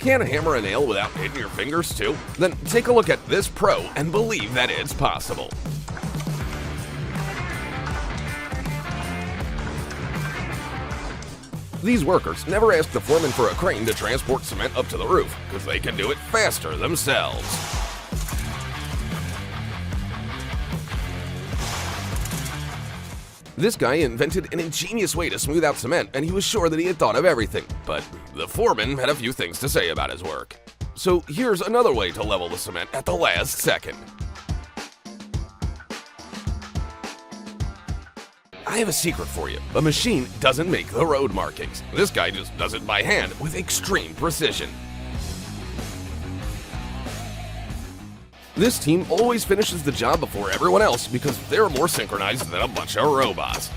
can't hammer a nail without hitting your fingers too? Then take a look at this pro and believe that it's possible. These workers never ask the foreman for a crane to transport cement up to the roof, because they can do it faster themselves. This guy invented an ingenious way to smooth out cement, and he was sure that he had thought of everything, but the foreman had a few things to say about his work. So here's another way to level the cement at the last second. I have a secret for you. A machine doesn't make the road markings. This guy just does it by hand with extreme precision. This team always finishes the job before everyone else because they're more synchronized than a bunch of robots.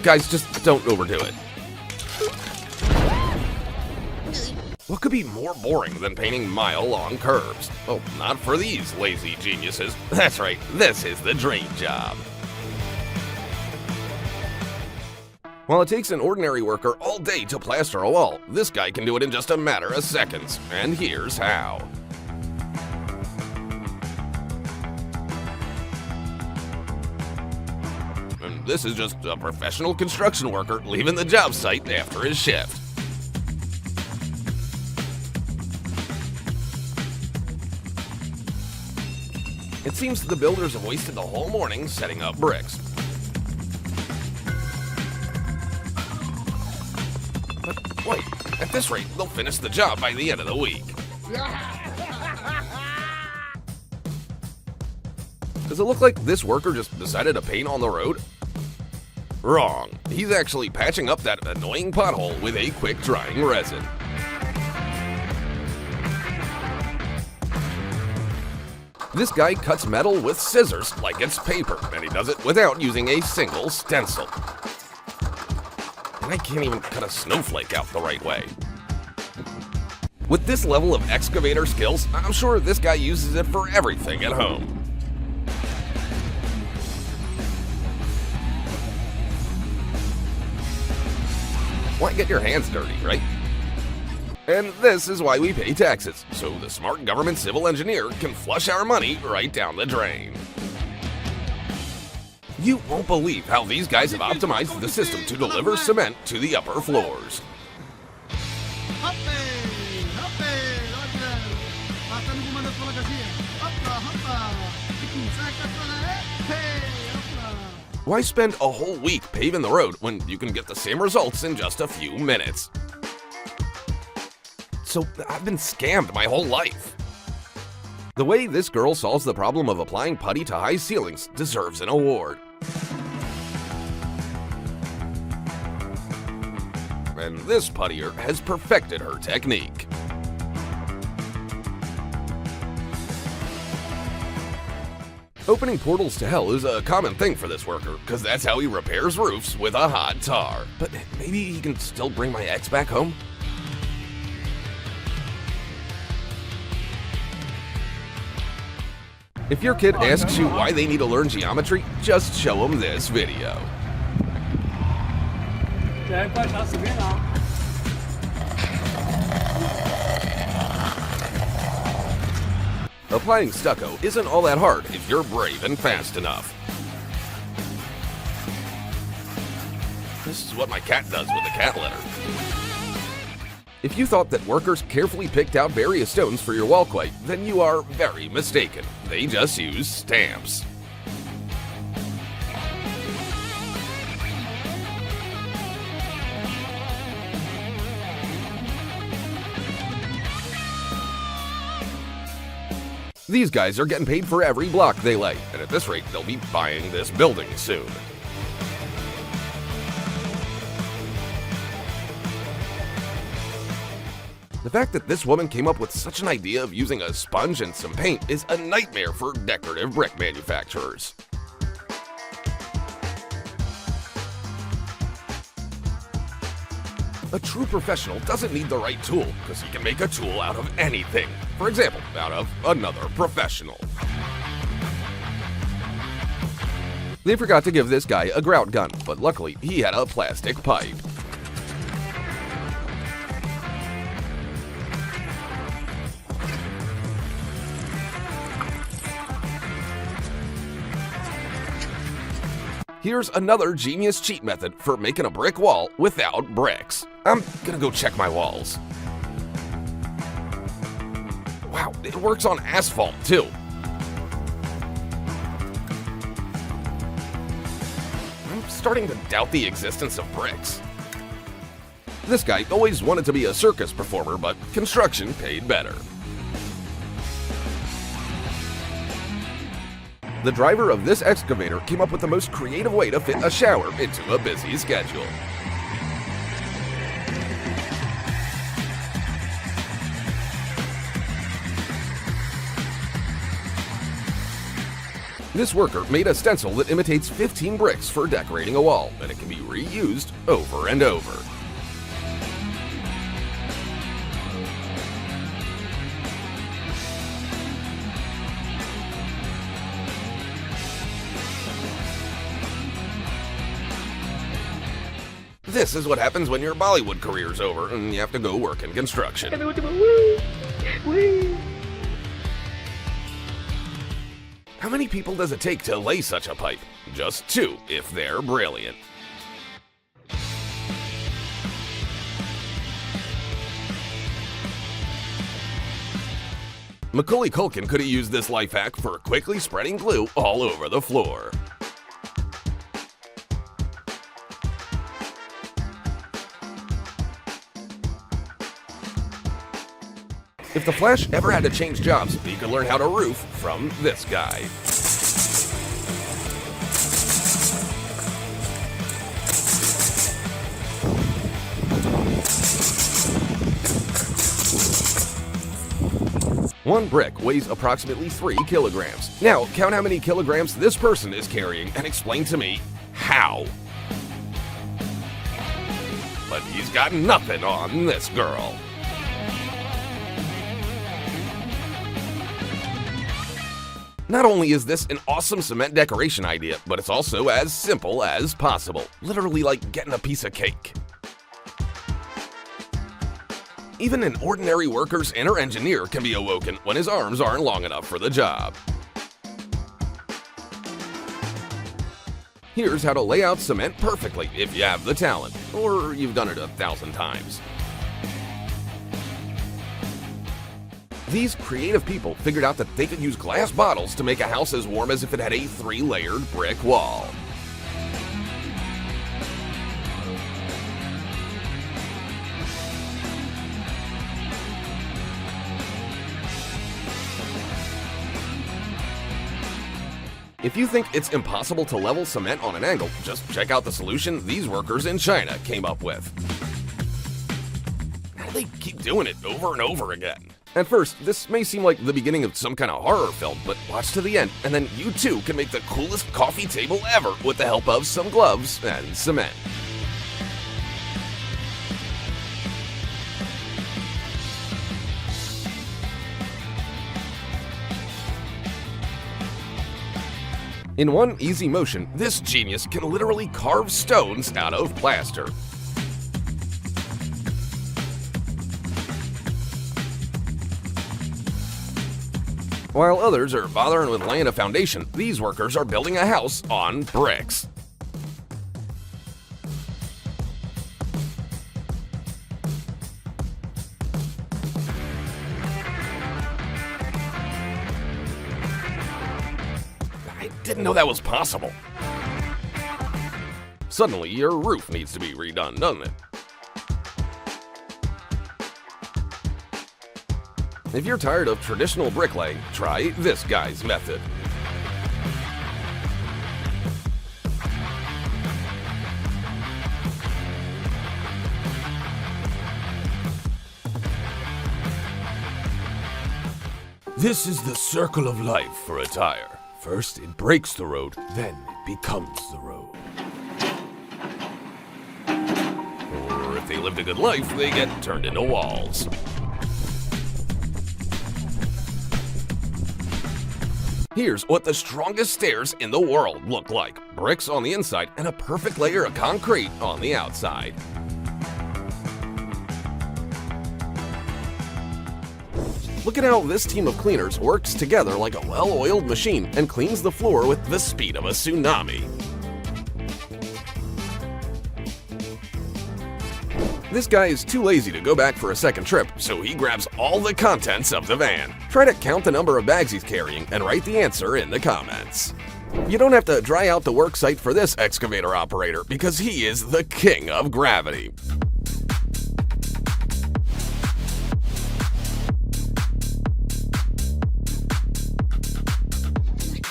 Guys, just don't overdo it. What could be more boring than painting mile-long curves? Oh, not for these lazy geniuses. That's right, this is the dream job. While it takes an ordinary worker all day to plaster a wall, this guy can do it in just a matter of seconds, and here's how. And this is just a professional construction worker leaving the job site after his shift. It seems the builders have wasted the whole morning setting up bricks. But wait, at this rate, they'll finish the job by the end of the week. Does it look like this worker just decided to paint on the road? Wrong. He's actually patching up that annoying pothole with a quick-drying resin. This guy cuts metal with scissors like it's paper, and he does it without using a single stencil. And I can't even cut a snowflake out the right way. With this level of excavator skills, I'm sure this guy uses it for everything at home. Why get your hands dirty, right? And this is why we pay taxes, so the smart government civil engineer can flush our money right down the drain. You won't believe how these guys have optimized the system to deliver cement to the upper floors. Why spend a whole week paving the road when you can get the same results in just a few minutes? So I've been scammed my whole life. The way this girl solves the problem of applying putty to high ceilings deserves an award. And this puttier has perfected her technique. Opening portals to hell is a common thing for this worker, because that's how he repairs roofs with a hot tar. But maybe he can still bring my ex back home? If your kid asks you why they need to learn geometry, just show them this video. Applying stucco isn't all that hard if you're brave and fast enough. This is what my cat does with the cat litter. If you thought that workers carefully picked out various stones for your wall quite, then you are very mistaken. They just use stamps. These guys are getting paid for every block they lay, and at this rate, they'll be buying this building soon. The fact that this woman came up with such an idea of using a sponge and some paint is a nightmare for decorative brick manufacturers. A true professional doesn't need the right tool, because he can make a tool out of anything. For example, out of another professional. They forgot to give this guy a grout gun, but luckily he had a plastic pipe. Here's another genius cheat method for making a brick wall without bricks. I'm gonna go check my walls. Wow, it works on asphalt too. I'm starting to doubt the existence of bricks. This guy always wanted to be a circus performer, but construction paid better. The driver of this excavator came up with the most creative way to fit a shower into a busy schedule. This worker made a stencil that imitates 15 bricks for decorating a wall, and it can be reused over and over. This is what happens when your Bollywood career's over and you have to go work in construction. How many people does it take to lay such a pipe? Just 2, if they're brilliant. Macaulay Culkin could have used this life hack for quickly spreading glue all over the floor. If the Flash ever had to change jobs, he could learn how to roof from this guy. One brick weighs approximately 3 kilograms. Now, count how many kilograms this person is carrying and explain to me how. But he's got nothing on this girl. Not only is this an awesome cement decoration idea, but it's also as simple as possible. Literally like getting a piece of cake. Even an ordinary worker's inner engineer can be awoken when his arms aren't long enough for the job. Here's how to lay out cement perfectly if you have the talent, or you've done it 1,000 times. These creative people figured out that they could use glass bottles to make a house as warm as if it had a 3-layered brick wall. If you think it's impossible to level cement on an angle, just check out the solution these workers in China came up with. How do they keep doing it over and over again? At first, this may seem like the beginning of some kind of horror film, but watch to the end, and then you too can make the coolest coffee table ever with the help of some gloves and cement. In one easy motion, this genius can literally carve stones out of plaster. While others are bothering with laying a foundation, these workers are building a house on bricks. I didn't know that was possible. Suddenly, your roof needs to be redone, doesn't it? If you're tired of traditional bricklaying, try this guy's method. This is the circle of life for a tire. First, it breaks the road, then it becomes the road. Or if they lived a good life, they get turned into walls. Here's what the strongest stairs in the world look like. Bricks on the inside and a perfect layer of concrete on the outside. Look at how this team of cleaners works together like a well-oiled machine and cleans the floor with the speed of a tsunami. This guy is too lazy to go back for a second trip, so he grabs all the contents of the van. Try to count the number of bags he's carrying and write the answer in the comments. You don't have to dry out the work site for this excavator operator because he is the king of gravity.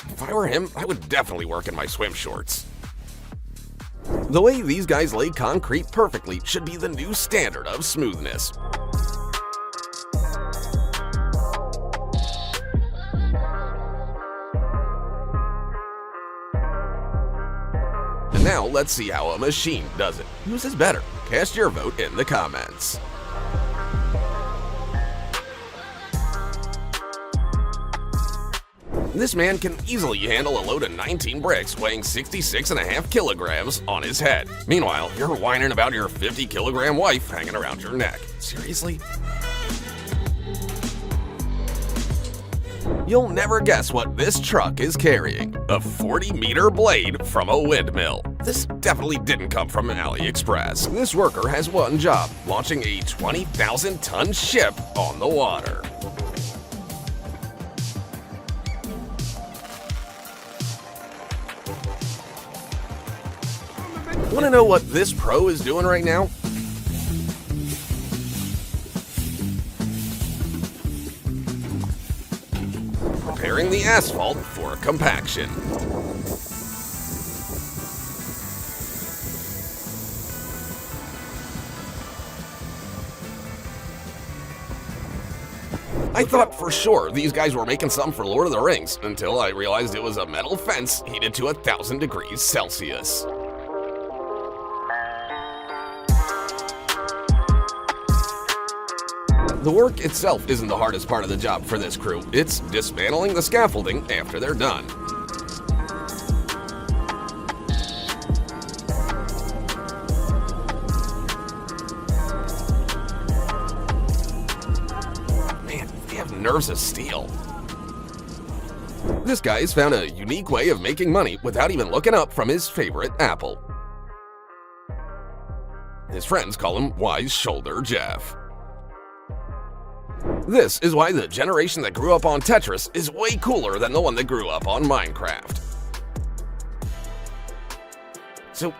If I were him, I would definitely work in my swim shorts. The way these guys lay concrete perfectly should be the new standard of smoothness. And now let's see how a machine does it. Whose is better? Cast your vote in the comments. This man can easily handle a load of 19 bricks weighing 66.5 kilograms on his head. Meanwhile, you're whining about your 50-kilogram wife hanging around your neck. Seriously? You'll never guess what this truck is carrying. A 40-meter blade from a windmill. This definitely didn't come from AliExpress. This worker has one job, launching a 20,000-ton ship on the water. Want to know what this pro is doing right now? Preparing the asphalt for compaction. I thought for sure these guys were making something for Lord of the Rings until I realized it was a metal fence heated to 1,000 degrees Celsius. The work itself isn't the hardest part of the job for this crew. It's dismantling the scaffolding after they're done. Man, they have nerves of steel. This guy's found a unique way of making money without even looking up from his favorite apple. His friends call him Wise Shoulder Jeff. This is why the generation that grew up on Tetris is way cooler than the one that grew up on Minecraft. So,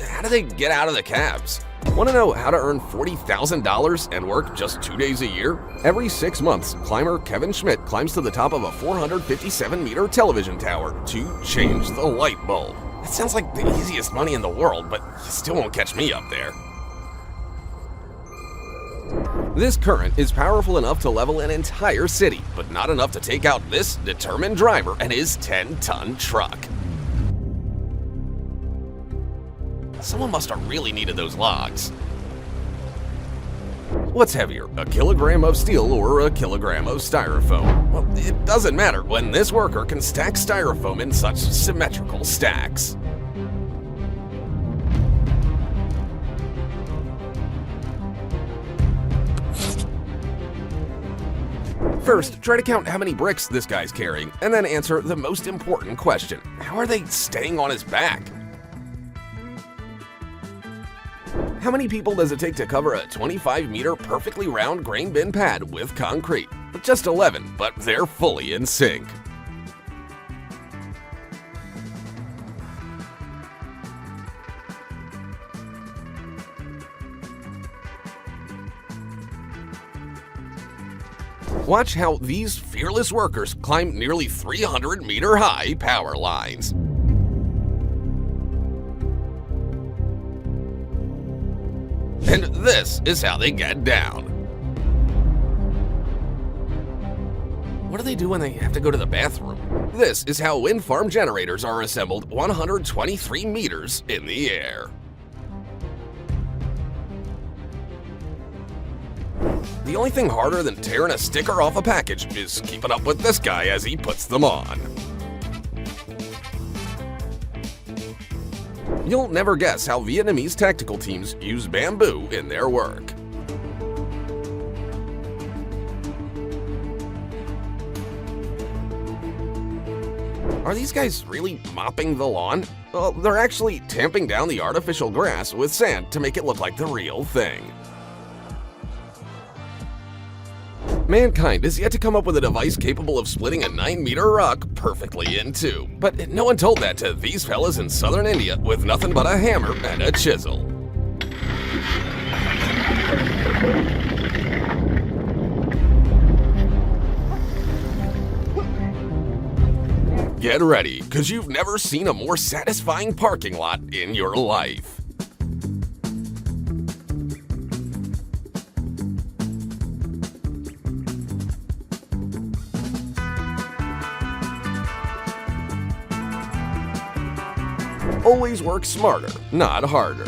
how do they get out of the cabs? Want to know how to earn $40,000 and work just 2 days a year? Every 6 months, climber Kevin Schmidt climbs to the top of a 457-meter television tower to change the light bulb. That sounds like the easiest money in the world, but you still won't catch me up there. This current is powerful enough to level an entire city, but not enough to take out this determined driver and his 10-ton truck. Someone must have really needed those logs. What's heavier, a kilogram of steel or a kilogram of styrofoam? Well, it doesn't matter when this worker can stack styrofoam in such symmetrical stacks. First, try to count how many bricks this guy's carrying, and then answer the most important question. How are they staying on his back? How many people does it take to cover a 25-meter perfectly round grain bin pad with concrete? Just 11, but they're fully in sync. Watch how these fearless workers climb nearly 300-meter-high power lines. And this is how they get down. What do they do when they have to go to the bathroom? This is how wind farm generators are assembled 123 meters in the air. The only thing harder than tearing a sticker off a package is keeping up with this guy as he puts them on. You'll never guess how Vietnamese tactical teams use bamboo in their work. Are these guys really mopping the lawn? Well, they're actually tamping down the artificial grass with sand to make it look like the real thing. Mankind has yet to come up with a device capable of splitting a 9-meter rock perfectly in two. But no one told that to these fellas in southern India with nothing but a hammer and a chisel. Get ready, because you've never seen a more satisfying parking lot in your life. Always work smarter, not harder.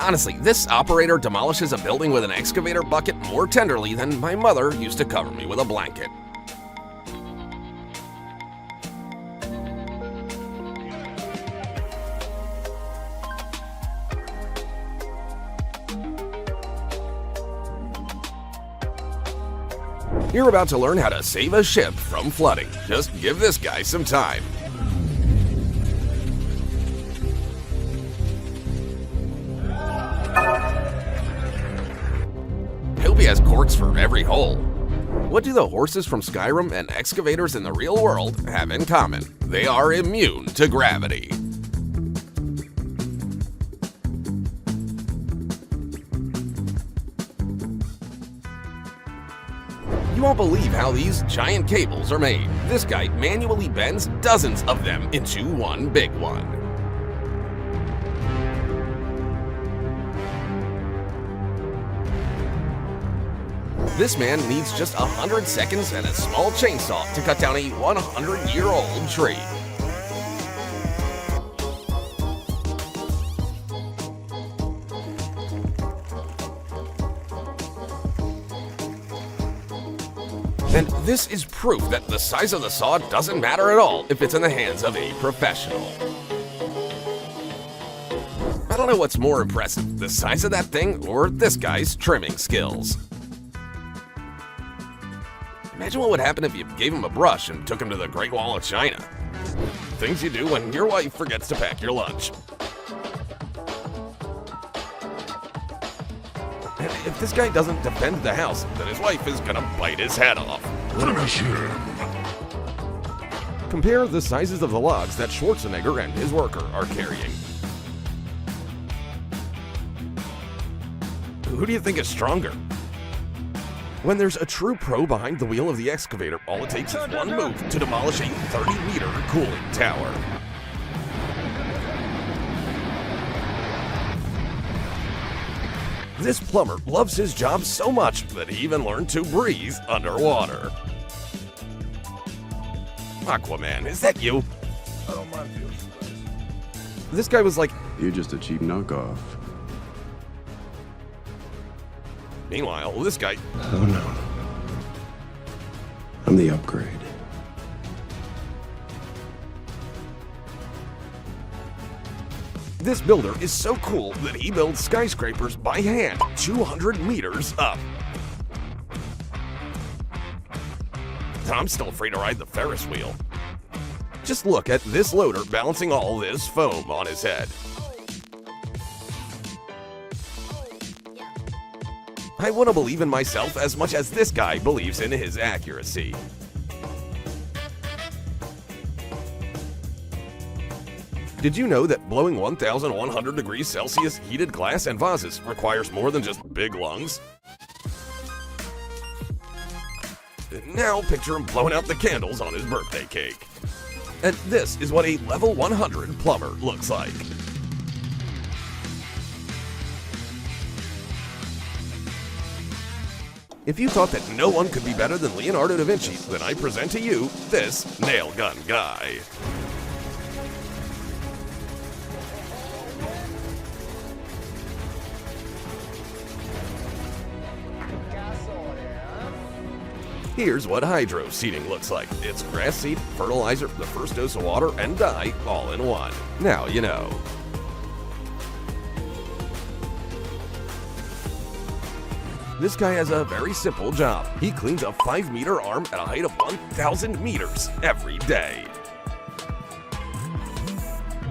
Honestly, this operator demolishes a building with an excavator bucket more tenderly than my mother used to cover me with a blanket. You're about to learn how to save a ship from flooding. Just give this guy some time. Hope he has corks for every hole. What do the horses from Skyrim and excavators in the real world have in common? They are immune to gravity. You won't believe how these giant cables are made. This guy manually bends dozens of them into one big one. This man needs just 100 seconds and a small chainsaw to cut down a 100-year-old tree. And this is proof that the size of the saw doesn't matter at all if it's in the hands of a professional. I don't know what's more impressive, the size of that thing or this guy's trimming skills. Imagine what would happen if you gave him a brush and took him to the Great Wall of China. Things you do when your wife forgets to pack your lunch. And if this guy doesn't defend the house, then his wife is gonna bite his head off. Finish him! Compare the sizes of the logs that Schwarzenegger and his worker are carrying. Who do you think is stronger? When there's a true pro behind the wheel of the excavator, all it takes is one move to demolish a 30-meter cooling tower. This plumber loves his job so much that he even learned to breathe underwater. Aquaman, is that you? I don't mind feeling surprised. This guy was like, You're just a cheap knockoff. meanwhile, this guy, Oh no. I'm the upgrade. this builder is so cool that he builds skyscrapers by hand, 200 meters up. I'm still free to ride the Ferris wheel. Just look at this loader balancing all this foam on his head. I want to believe in myself as much as this guy believes in his accuracy. Did you know that blowing 1,100 degrees Celsius heated glass and vases requires more than just big lungs? Now picture him blowing out the candles on his birthday cake. And this is what a level 100 plumber looks like. If you thought that no one could be better than Leonardo da Vinci, then I present to you this nail gun guy. Here's what hydro seeding looks like. It's grass seed, fertilizer, the first dose of water, and dye all in one. Now you know. This guy has a very simple job. He cleans a 5-meter arm at a height of 1,000 meters every day.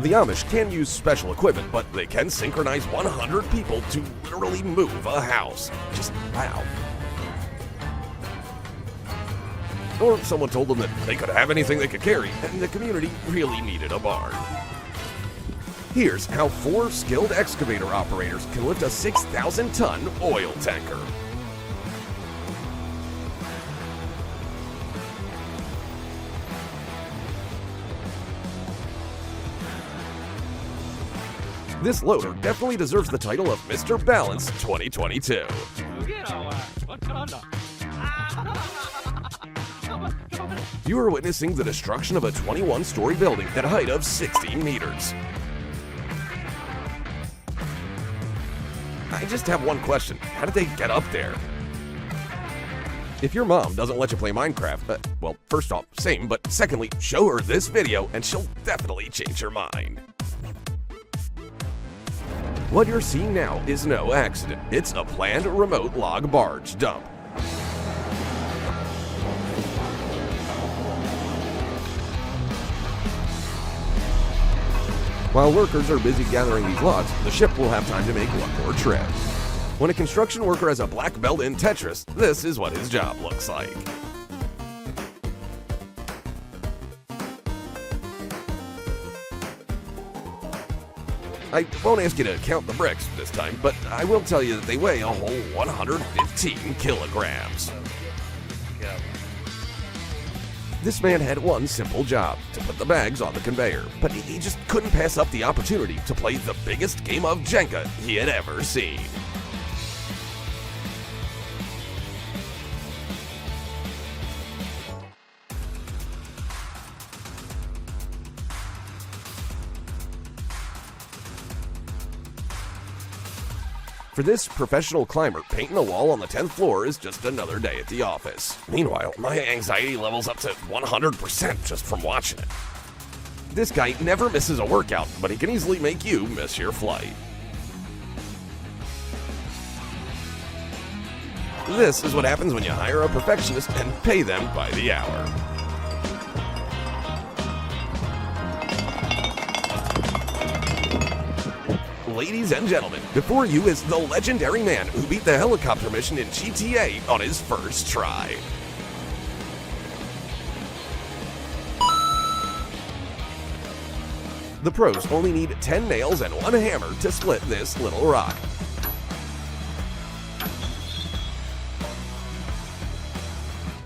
The Amish can use special equipment, but they can synchronize 100 people to literally move a house. Just wow. Or someone told them that they could have anything they could carry, and the community really needed a barn. Here's how 4 skilled excavator operators can lift a 6,000-ton oil tanker. This loader definitely deserves the title of Mr. Balance 2022. You are witnessing the destruction of a 21-story building at a height of 60 meters. I just have one question. How did they get up there? If your mom doesn't let you play Minecraft, well, first off, same, but secondly, show her this video and she'll definitely change her mind. What you're seeing now is no accident. It's a planned remote log barge dump. While workers are busy gathering these logs, the ship will have time to make one more trip. When a construction worker has a black belt in Tetris, this is what his job looks like. I won't ask you to count the bricks this time, but I will tell you that they weigh a whole 115 kilograms. This man had one simple job, to put the bags on the conveyor, but he just couldn't pass up the opportunity to play the biggest game of Jenga he had ever seen. For this professional climber, painting a wall on the 10th floor is just another day at the office. Meanwhile, my anxiety level's up to 100% just from watching it. This guy never misses a workout, but he can easily make you miss your flight. This is what happens when you hire a perfectionist and pay them by the hour. Ladies and gentlemen, before you is the legendary man who beat the helicopter mission in GTA on his first try. The pros only need 10 nails and 1 hammer to split this little rock.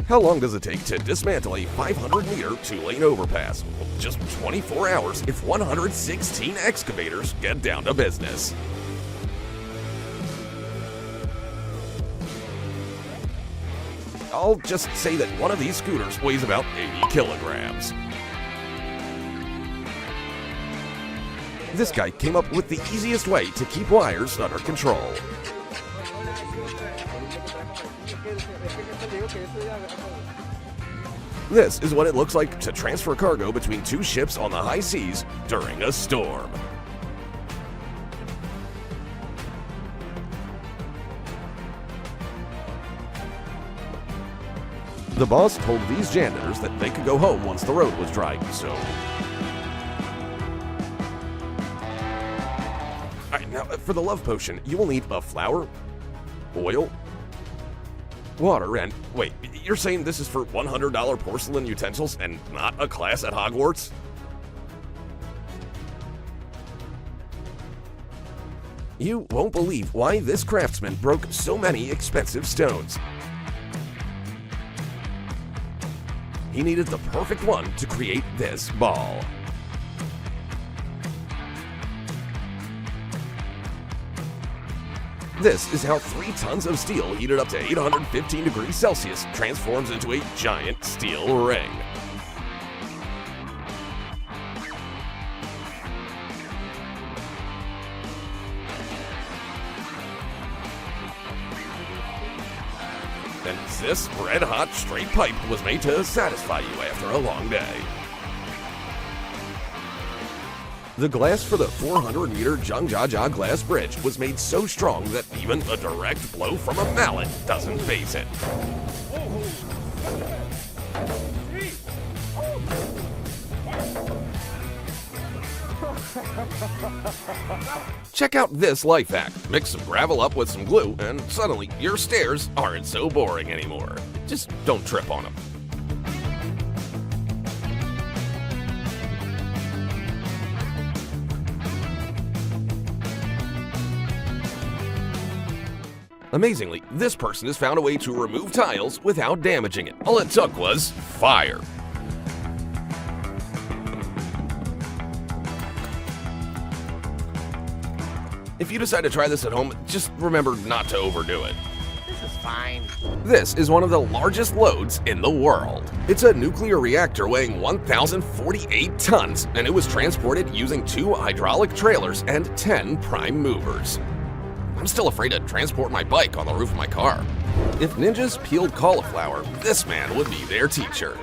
How long does it take to dismantle a 500-meter 2-lane overpass? Well, just 24 hours if 116 excavators get down to business. I'll just say that one of these scooters weighs about 80 kilograms. This guy came up with the easiest way to keep wires under control. This is what it looks like to transfer cargo between 2 ships on the high seas during a storm. The boss told these janitors that they could go home once the road was dry, so... Alright, now for the love potion, you will need a flower, oil, water, and wait, you're saying this is for $100 porcelain utensils and not a class at Hogwarts? You won't believe why this craftsman broke so many expensive stones. He needed the perfect one to create this ball. This is how 3 tons of steel heated up to 815 degrees Celsius transforms into a giant steel ring. And this red-hot straight pipe was made to satisfy you after a long day. The glass for the 400-meter Zhangjiajia glass bridge was made so strong that even a direct blow from a mallet doesn't faze it. Check out this life hack. Mix some gravel up with some glue, and suddenly your stairs aren't so boring anymore. Just don't trip on them. Amazingly, this person has found a way to remove tiles without damaging it. All it took was fire. If you decide to try this at home, just remember not to overdo it. This is fine. This is one of the largest loads in the world. It's a nuclear reactor weighing 1,048 tons, and it was transported using 2 hydraulic trailers and 10 prime movers. I'm still afraid to transport my bike on the roof of my car. If ninjas peeled cauliflower, this man would be their teacher.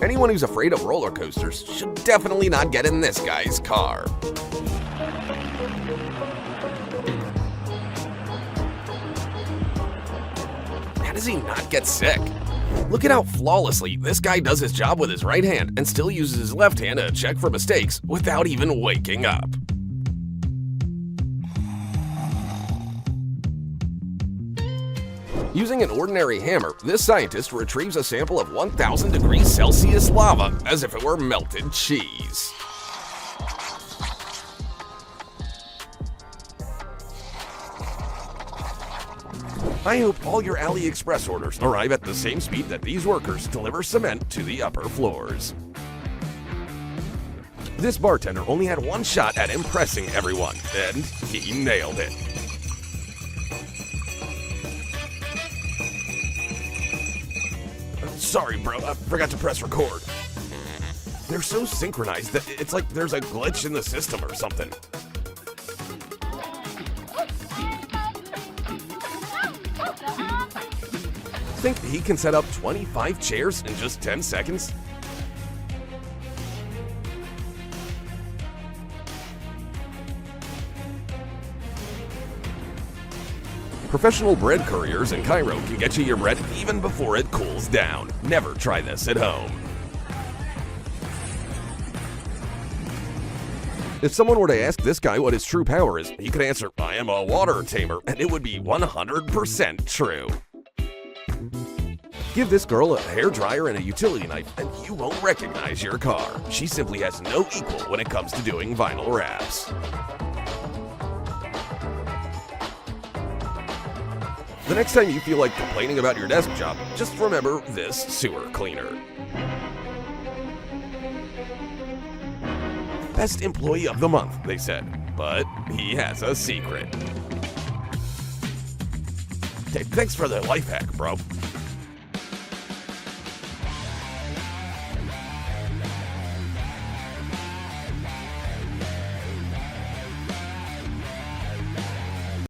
Anyone who's afraid of roller coasters should definitely not get in this guy's car. How does he not get sick? Look at how flawlessly this guy does his job with his right hand and still uses his left hand to check for mistakes without even waking up. Using an ordinary hammer, this scientist retrieves a sample of 1,000 degrees Celsius lava as if it were melted cheese. I hope all your AliExpress orders arrive at the same speed that these workers deliver cement to the upper floors. This bartender only had one shot at impressing everyone, and he nailed it. Sorry, bro, I forgot to press record. They're so synchronized that it's like there's a glitch in the system or something. Think he can set up 25 chairs in just 10 seconds? Professional bread couriers in Cairo can get you your bread even before it cools down. Never try this at home. If someone were to ask this guy what his true power is, he could answer, "I am a water tamer," and it would be 100% true. Give this girl a hairdryer and a utility knife, and you won't recognize your car. She simply has no equal when it comes to doing vinyl wraps. The next time you feel like complaining about your desk job, just remember this sewer cleaner. Best employee of the month, they said, but he has a secret. Hey, thanks for the life hack, bro.